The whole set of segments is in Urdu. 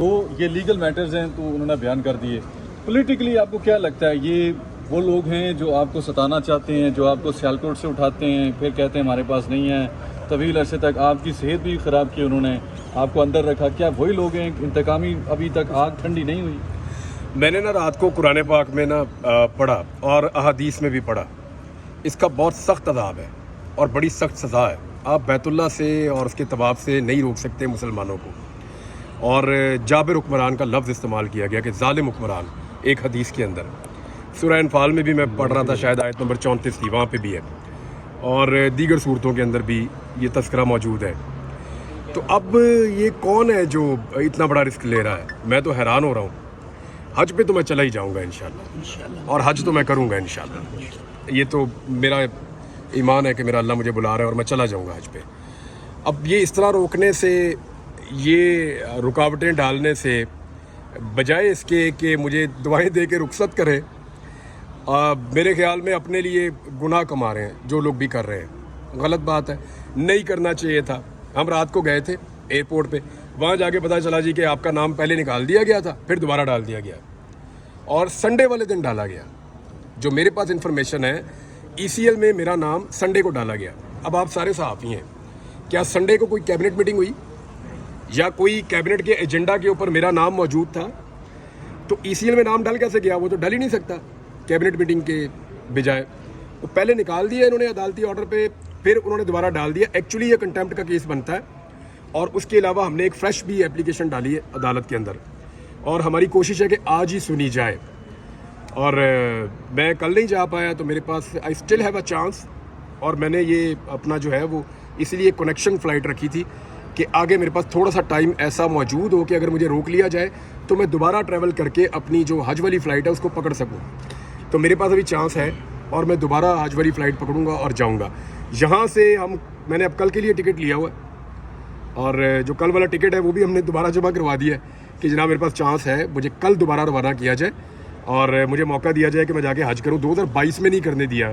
تو یہ لیگل میٹرز ہیں تو انہوں نے بیان کر دیے. پولیٹیکلی آپ کو کیا لگتا ہے یہ وہ لوگ ہیں جو آپ کو ستانا چاہتے ہیں, جو آپ کو سیالکوٹ سے اٹھاتے ہیں, پھر کہتے ہیں ہمارے پاس نہیں ہے, طویل عرصے تک آپ کی صحت بھی خراب کی انہوں نے, آپ کو اندر رکھا, کیا وہی لوگ ہیں انتقامی ابھی تک آگ ٹھنڈی نہیں ہوئی؟ میں نے نا رات کو قرآن پاک میں نا پڑھا اور احادیث میں بھی پڑھا, اس کا بہت سخت عذاب ہے اور بڑی سخت سزا ہے. آپ بیت اللہ سے اور اس کے طواف سے نہیں روک سکتے مسلمانوں کو. اور جابر حکمران کا لفظ استعمال کیا گیا کہ ظالم حکمران ایک حدیث کے اندر. سورہ انفال میں بھی میں پڑھ رہا تھا, شاید آیت نمبر 34 تھی, وہاں پہ بھی ہے, اور دیگر صورتوں کے اندر بھی یہ تذکرہ موجود ہے. تو اب یہ کون ہے جو اتنا بڑا رسک لے رہا ہے؟ میں تو حیران ہو رہا ہوں. حج پہ تو میں چلا ہی جاؤں گا انشاءاللہ, اور حج تو میں کروں گا انشاءاللہ. یہ تو میرا ایمان ہے کہ میرا اللہ مجھے بلا رہا ہے اور میں چلا جاؤں گا حج پہ. اب یہ اس طرح روکنے سے, یہ رکاوٹیں ڈالنے سے, بجائے اس کے کہ مجھے دعائیں دے کے رخصت کرے, میرے خیال میں اپنے لیے گناہ کما رہے ہیں جو لوگ بھی کر رہے ہیں. غلط بات ہے, نہیں کرنا چاہیے تھا. ہم رات کو گئے تھے ایئرپورٹ پہ, وہاں جا کے پتہ چلا جی کہ آپ کا نام پہلے نکال دیا گیا تھا, پھر دوبارہ ڈال دیا گیا, اور سنڈے والے دن ڈالا گیا. جو میرے پاس انفارمیشن ہے, ECL میں میرا نام سنڈے کو ڈالا گیا. اب آپ سارے صحافی ہیں, کیا سنڈے کو کوئی کیبنٹ میٹنگ ہوئی یا کوئی کیبنٹ کے ایجنڈا کے اوپر میرا نام موجود تھا؟ تو ECL میں نام ڈال کیسے گیا؟ وہ تو ڈال ہی نہیں سکتا کیبنٹ میٹنگ کے بجائے. وہ پہلے نکال دیا انہوں نے عدالتی آرڈر پہ, پھر انہوں نے دوبارہ ڈال دیا. ایکچولی یہ کنٹیمپٹ کا کیس بنتا ہے, اور اس کے علاوہ ہم نے ایک فریش بھی اپلیکیشن ڈالی ہے عدالت کے اندر, اور ہماری کوشش ہے کہ آج ہی سنی جائے. اور میں کل نہیں جا پایا تو میرے پاس I still have a chance, اور میں نے یہ اپنا جو ہے وہ اس لیے کنیکشن فلائٹ رکھی تھی کہ آگے میرے پاس تھوڑا سا ٹائم ایسا موجود ہو کہ اگر مجھے روک لیا جائے تو میں دوبارہ ٹریول کر کے اپنی جو حج والی فلائٹ ہے اس کو پکڑ سکوں. تو میرے پاس ابھی چانس ہے, اور میں دوبارہ حج والی فلائٹ پکڑوں گا اور جاؤں گا. یہاں سے میں نے اب کل کے لیے ٹکٹ لیا ہوا ہے, اور جو کل والا ٹکٹ ہے وہ بھی ہم نے دوبارہ جمع کروا دیا ہے کہ جناب میرے پاس چانس ہے مجھے کل دوبارہ روانہ کیا جائے اور مجھے موقع دیا جائے کہ میں جا کے حج کروں. 2022 میں نہیں کرنے دیا,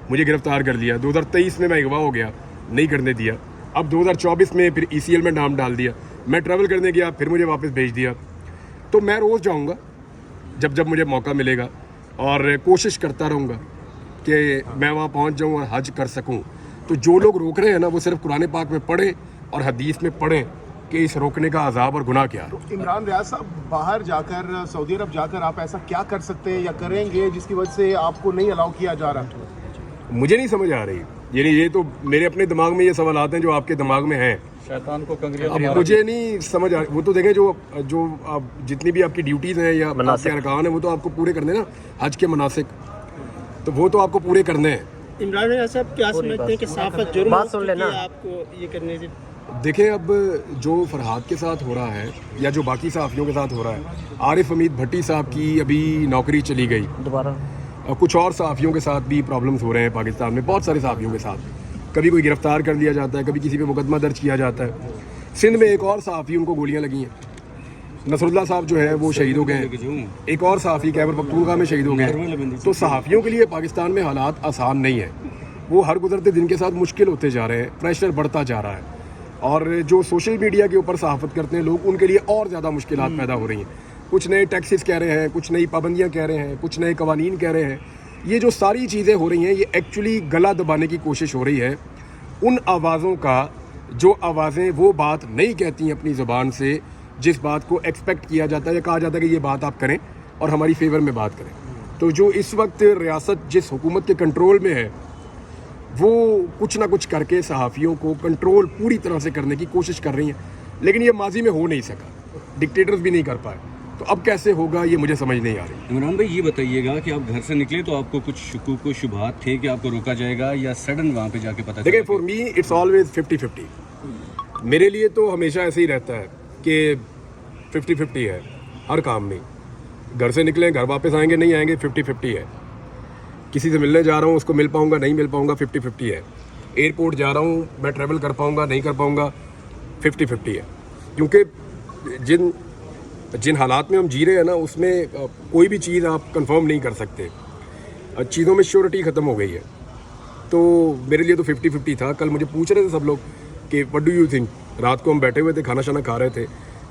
مجھے گرفتار کر لیا. 2023 میں اغوا ہو گیا, نہیں کرنے دیا. اب 2024 میں پھر ECL میں نام ڈال دیا, میں ٹریول کرنے گیا, پھر مجھے واپس بھیج دیا. تو میں روز جاؤں گا جب مجھے موقع ملے گا, اور کوشش کرتا رہوں گا کہ میں وہاں پہنچ جاؤں اور حج کر سکوں. تو جو لوگ روک رہے ہیں نا, وہ صرف قرآن پاک میں پڑھیں اور حدیث میں پڑھیں کہ اس روکنے کا عذاب اور گناہ کیا ہے. عمران ریاض صاحب, باہر جا کر سعودی عرب جا کر آپ ایسا کیا کر سکتے ہیں یا کریں گے جس کی وجہ سے آپ کو نہیں الاؤ کیا جا رہا؟ مجھے نہیں سمجھ آ رہی. یعنی یہ تو میرے اپنے دماغ میں یہ سوالات ہیں جو آپ کے دماغ میں ہیں. شیطان کو کنگریاں اب مجھے نہیں سمجھ آ رہی. وہ تو دیکھیں جو جتنی بھی آپ کی ڈیوٹیز ہیں یا آپ کے ارکان ہیں وہ تو آپ کو پورے کرنے نا, حج کے مناسک, تو وہ تو آپ کو پورے کرنے ہیں. عمران ریاض صاحب کیا سمجھتے ہیں کہ صحافت جرم ہے آپ کو یہ کرنے سے؟ دیکھیں, اب جو فرحاد کے ساتھ ہو رہا ہے یا جو باقی صحافیوں کے ساتھ ہو رہا ہے, عارف حمید بھٹی صاحب کی ابھی نوکری چلی گئی, دوبارہ کچھ اور صحافیوں کے ساتھ بھی پرابلمز ہو رہے ہیں پاکستان میں, بہت سارے صحافیوں کے ساتھ. کبھی کوئی گرفتار کر لیا جاتا ہے, کبھی کسی پہ مقدمہ درج کیا جاتا ہے. سندھ میں ایک اور صحافی ان کو گولیاں لگی ہیں, نصر اللہ صاحب جو ہے وہ شہید ہو گئے ہیں, ایک اور صحافی خیبر پختونخوا میں شہید ہو گئے ہیں. تو صحافیوں کے لیے پاکستان میں حالات آسان نہیں ہیں, وہ ہر گزرتے دن کے ساتھ مشکل ہوتے جا رہے ہیں, پریشر بڑھتا جا رہا ہے. اور جو سوشل میڈیا کے اوپر صحافت کرتے ہیں لوگ, ان کے لیے اور زیادہ مشکلات پیدا ہو رہی ہیں. کچھ نئے ٹیکسز کہہ رہے ہیں, کچھ نئی پابندیاں کہہ رہے ہیں, کچھ نئے قوانین کہہ رہے ہیں. یہ جو ساری چیزیں ہو رہی ہیں, یہ ایکچولی گلا دبانے کی کوشش ہو رہی ہے ان آوازوں کا جو آوازیں وہ بات نہیں کہتی ہیں اپنی زبان سے, جس بات کو ایکسپیکٹ کیا جاتا ہے یا کہا جاتا ہے کہ یہ بات آپ کریں اور ہماری فیور میں بات کریں. تو جو اس وقت ریاست جس حکومت کے کنٹرول میں ہے, وہ کچھ نہ کچھ کر کے صحافیوں کو کنٹرول پوری طرح سے کرنے کی کوشش کر رہی ہیں, لیکن یہ ماضی میں ہو نہیں سکا, ڈکٹیٹرز بھی نہیں کر پائے. تو اب کیسے ہوگا یہ مجھے سمجھ نہیں آ رہی. عمران بھائی, یہ بتائیے گا کہ آپ گھر سے نکلے تو آپ کو کچھ شکوک و شبہات تھے کہ آپ کو روکا جائے گا, یا سڈن وہاں پہ جا کے پتہ؟ دیکھیں, فار می اٹس آلویز 50-50. میرے لیے تو ہمیشہ ایسے ہی رہتا ہے کہ 50-50 ہے ہر کام میں. گھر سے نکلیں, گھر واپس آئیں گے, نہیں آئیں گے, 50-50 ہے. کسی سے ملنے جا رہا ہوں, اس کو مل پاؤں گا, نہیں مل پاؤں گا, 50-50 ہے. ایئرپورٹ جا رہا ہوں, میں ٹریول کر پاؤں گا, نہیں کر پاؤں گا, 50-50 ہے. کیونکہ جن حالات میں ہم جی رہے ہیں نا, اس میں کوئی بھی چیز آپ کنفرم نہیں کر سکتے. چیزوں میں شیورٹی ختم ہو گئی ہے. تو میرے لیے تو 50-50 تھا. کل مجھے پوچھ رہے تھے سب لوگ کہ وٹ ڈو یو تھنک. رات کو ہم بیٹھے ہوئے تھے, کھانا شانا کھا رہے تھے,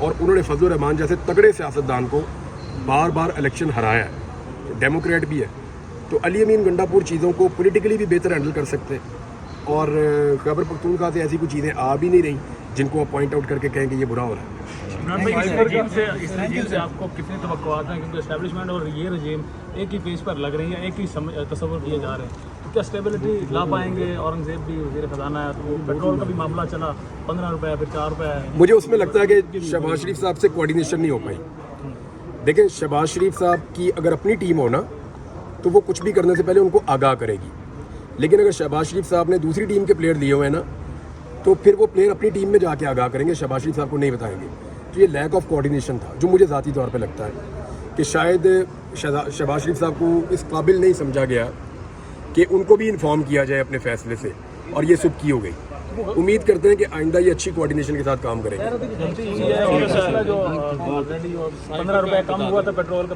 اور انہوں نے فضل الرحمان جیسے تگڑے سیاستدان کو بار بار الیکشن ہرایا ہے، ڈیموکریٹ بھی ہے، تو علی امین گنڈا پور چیزوں کو پولیٹیکلی بھی بہتر ہینڈل کر سکتے اور خیبر پختونخوا سے ایسی کوئی چیزیں آ بھی نہیں رہی جن کو آپ پوائنٹ آؤٹ کر کے کہیں کہ یہ برا ہو رہا ہے۔ اس رجیم سے آپ کو کتنی توقعات ہیں، کیونکہ اسٹیبلشمنٹ اور یہ رجیم ایک ہی پیج پر لگ رہی ہے، ایک ہی تصور کیے جا رہے ہیں، تو کیا اسٹیبلٹی لا پائیں گے؟ اورنگزیب بھی وزیر خزانہ ہے، تو پیٹرول کا بھی معاملہ چلا 15 روپے پھر 4 روپے ہے۔ مجھے اس میں لگتا ہے کہ شہباز شریف صاحب سے کوارڈینیشن نہیں ہو پائی۔ دیکھیں شہباز شریف صاحب کی اگر اپنی ٹیم ہو نا تو وہ کچھ بھی کرنے سے پہلے ان کو آگاہ کرے گی، لیکن اگر شہباز شریف صاحب نے دوسری ٹیم کے پلیئر لیے ہوئے ہیں نا تو پھر وہ پلیئر اپنی ٹیم میں جا کے آگاہ کریں گے، شہباز شریف صاحب کو نہیں بتائیں گے۔ تو یہ لیک آف کوارڈینیشن تھا جو مجھے ذاتی طور پہ لگتا ہے کہ شاید شہباز شریف صاحب کو اس قابل نہیں سمجھا گیا کہ ان کو بھی انفارم کیا جائے اپنے فیصلے سے، اور یہ سب کی ہو گئی۔ امید کرتے ہیں کہ آئندہ یہ اچھی کوارڈینیشن کے ساتھ کام کریں گے۔ جو 15 روپے کم ہوا تھا پیٹرول کا